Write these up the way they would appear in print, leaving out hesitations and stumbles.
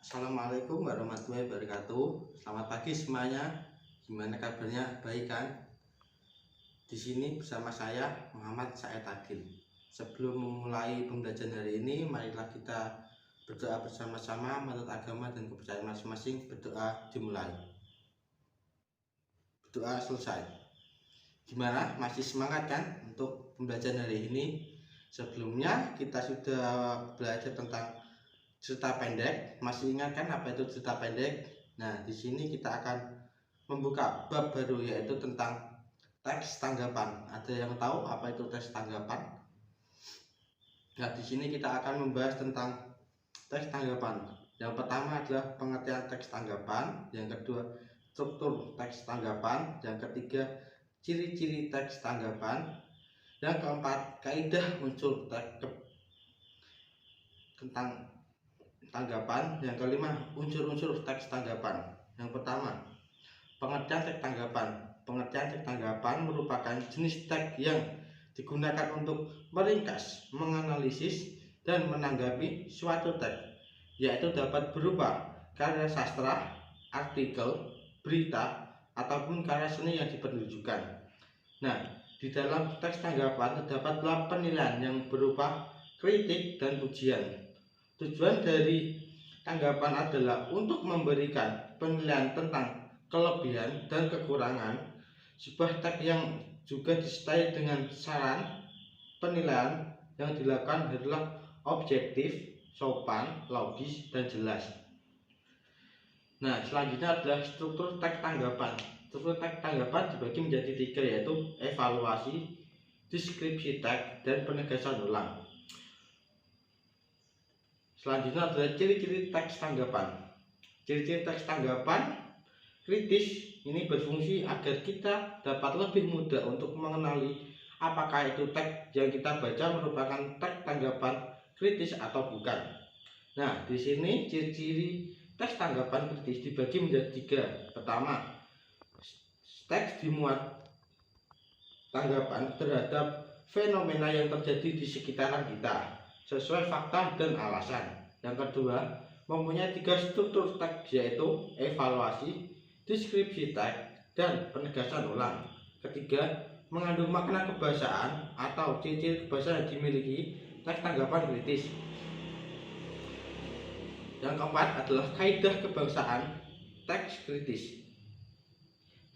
Assalamualaikum warahmatullahi wabarakatuh. Selamat pagi semuanya. Gimana kabarnya? Baik kan? Di sini bersama saya Muhammad Said Agil. Sebelum memulai pembelajaran hari ini, marilah kita berdoa bersama-sama menurut agama dan kepercayaan masing-masing. Berdoa dimulai. Berdoa selesai. Gimana? Masih semangat kan untuk pembelajaran hari ini? Sebelumnya kita sudah belajar tentang cerita pendek. Masih ingat kan apa itu cerita pendek? Nah, di sini kita akan membuka bab baru, yaitu tentang teks tanggapan. Ada yang tahu apa itu teks tanggapan? Nah, di sini kita akan membahas tentang teks tanggapan. Yang pertama adalah pengertian teks tanggapan, yang kedua struktur teks tanggapan, yang ketiga ciri-ciri teks tanggapan, yang keempat kaidah unsur teks tentang tanggapan, yang kelima unsur-unsur teks tanggapan. Yang pertama, pengertian teks tanggapan. Pengertian teks tanggapan merupakan jenis teks yang digunakan untuk meringkas, menganalisis, dan menanggapi suatu teks, yaitu dapat berupa karya sastra, artikel, berita, ataupun karya seni yang dipertunjukkan. Nah, di dalam teks tanggapan terdapat penilaian yang berupa kritik dan pujian. Tujuan dari tanggapan adalah untuk memberikan penilaian tentang kelebihan dan kekurangan sebuah teks yang juga disertai dengan saran. Penilaian yang dilakukan adalah objektif, sopan, logis, dan jelas. Nah, selanjutnya adalah struktur teks tanggapan. Struktur teks tanggapan dibagi menjadi tiga, yaitu evaluasi, deskripsi teks, dan penegasan ulang. Selanjutnya adalah ciri-ciri teks tanggapan. Ciri-ciri teks tanggapan kritis ini berfungsi agar kita dapat lebih mudah untuk mengenali apakah itu teks yang kita baca merupakan teks tanggapan kritis atau bukan. Nah, di sini ciri-ciri teks tanggapan kritis dibagi menjadi tiga. Pertama, teks dimuat tanggapan terhadap fenomena yang terjadi di sekitaran kita sesuai fakta dan alasan. Yang kedua, mempunyai tiga struktur teks, yaitu evaluasi, deskripsi teks, dan penegasan ulang. Ketiga, mengandung makna kebahasaan atau ciri-ciri kebahasaan yang dimiliki teks tanggapan kritis. Yang keempat adalah kaidah kebangsaan teks kritis.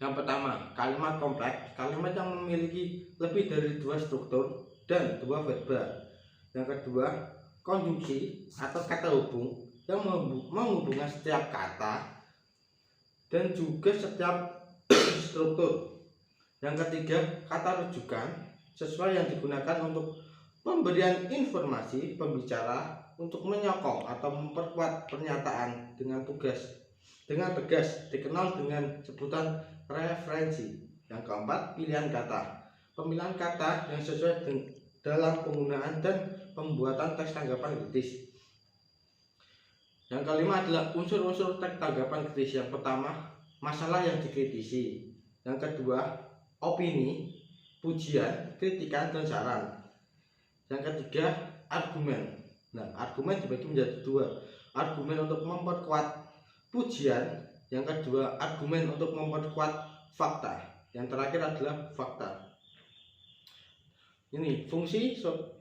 Yang pertama, kalimat kompleks, kalimat yang memiliki lebih dari dua struktur dan dua verba. Yang kedua, konjungsi atau kata hubung yang menghubungkan setiap kata dan juga setiap struktur. Yang ketiga, kata rujukan sesuai yang digunakan untuk pemberian informasi pembicara untuk menyokong atau memperkuat pernyataan dengan tegas, dikenal dengan sebutan referensi. Yang keempat, pilihan kata. Pemilihan kata yang sesuai dalam penggunaan dan pembuatan teks tanggapan kritis. Yang kelima adalah unsur-unsur teks tanggapan kritis. Yang pertama, masalah yang dikritisi. Yang kedua, opini, pujian, kritikan, dan saran. Yang ketiga, argumen. Nah, argumen dibagi menjadi dua. Argumen untuk memperkuat pujian. Yang kedua, argumen untuk memperkuat fakta. Yang terakhir adalah fakta. Ini fungsi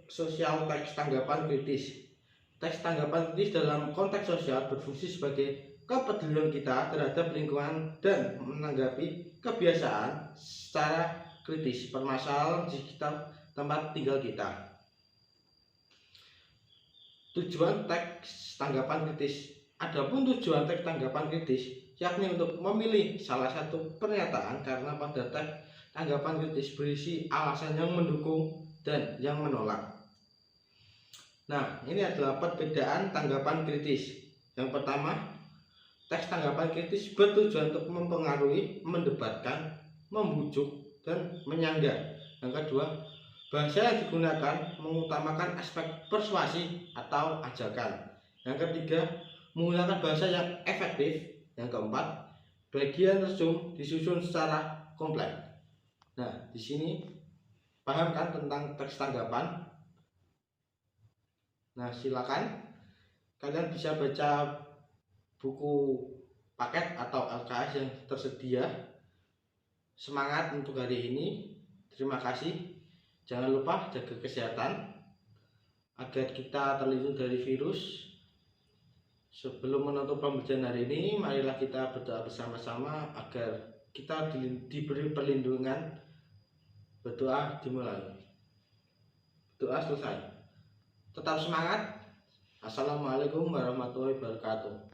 sosial teks tanggapan kritis. Teks tanggapan kritis dalam konteks sosial berfungsi sebagai kepedulian kita terhadap lingkungan dan menanggapi kebiasaan secara kritis permasalahan di sekitar tempat tinggal kita. Tujuan teks tanggapan kritis. Adapun tujuan teks tanggapan kritis yakni untuk memilih salah satu pernyataan karena pada teks tanggapan kritis berisi alasan yang mendukung dan yang menolak. Nah, ini adalah perbedaan tanggapan kritis. Yang pertama, teks tanggapan kritis bertujuan untuk mempengaruhi, mendebatkan, membujuk, dan menyanggah. Yang kedua, bahasa yang digunakan mengutamakan aspek persuasi atau ajakan. Yang ketiga, menggunakan bahasa yang efektif. Yang keempat, bagian resum disusun secara kompleks. Nah, di sini paham kan tentang teks tanggapan? Nah, silakan kalian bisa baca buku paket atau LKS yang tersedia. Semangat untuk hari ini. Terima kasih. Jangan lupa jaga kesehatan agar kita terlindung dari virus. Sebelum menutup pembelajaran hari ini, marilah kita berdoa bersama-sama agar kita diberi perlindungan. Berdoa dimulai. Doa selesai. Tetap semangat. Assalamualaikum warahmatullahi wabarakatuh.